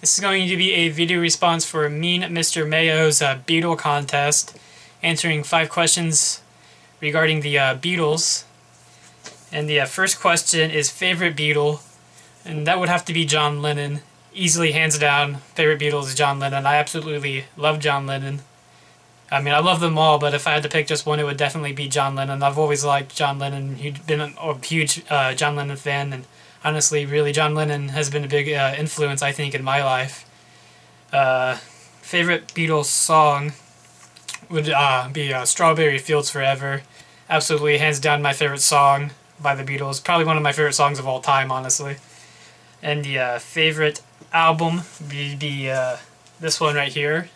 This is going to be a video response for MeanMr Mayo's Beatle contest, answering 5 questions regarding the Beatles. And the first question is favorite Beatle, and that would have to be John Lennon. Easily, hands down, favorite Beatle is John Lennon. I absolutely love John Lennon. I mean, I love them all, but if I had to pick just one, it would definitely be John Lennon. I've always liked John Lennon. He'd been a huge John Lennon fan, and honestly, really, John Lennon has been a big influence, I think, in my life. Favorite Beatles song would be Strawberry Fields Forever. Absolutely, hands down, my favorite song by the Beatles. Probably one of my favorite songs of all time, honestly. And the favorite album would be this one right here,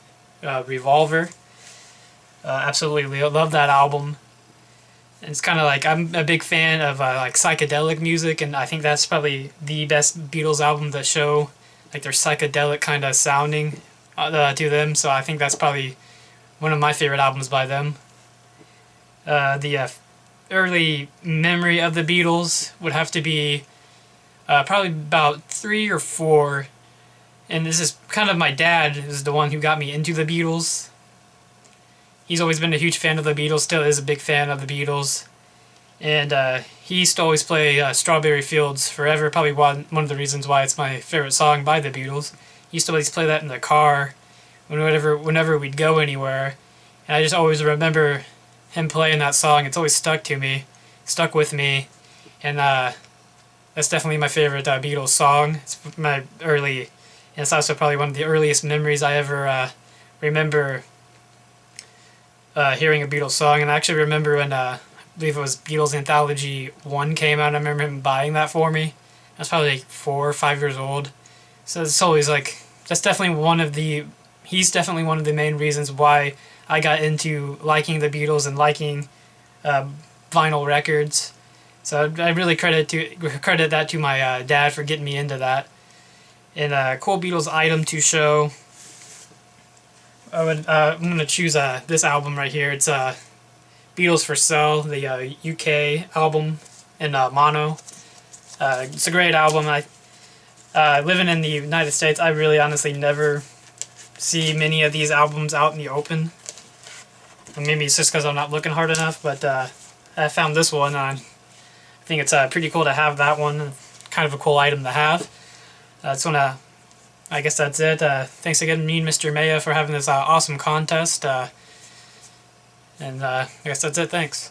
Revolver. Absolutely love that album. And it's kind of like, I'm a big fan of like psychedelic music, and I think that's probably the best Beatles album that show like their psychedelic kind of sounding to them. So I think that's probably one of my favorite albums by them. The early memory of the Beatles would have to be probably about 3 or 4. And this is kind of, my dad is the one who got me into the Beatles. He's always been a huge fan of the Beatles, still is a big fan of the Beatles. And he used to always play Strawberry Fields Forever, probably one of the reasons why it's my favorite song by the Beatles. He used to always play that in the car whenever we'd go anywhere. And I just always remember him playing that song. It's always stuck with me. And that's definitely my favorite Beatles song. It's and it's also probably one of the earliest memories I ever remember hearing a Beatles song. And I actually remember when I believe it was Beatles Anthology 1 came out. I remember him buying that for me. I was probably like 4 or 5 years old. So it's always like, he's definitely one of the main reasons why I got into liking the Beatles and liking vinyl records. So I really credit that to my dad for getting me into that. And a cool Beatles item to show, I'm going to choose this album right here. It's Beatles for Sale, the UK album in mono. It's a great album. Living in the United States, I really honestly never see many of these albums out in the open. And maybe it's just because I'm not looking hard enough, but I found this one. I think it's pretty cool to have that one. Kind of a cool item to have. I guess that's it. Thanks again, MeanMr Mayo, for having this awesome contest. And I guess that's it. Thanks.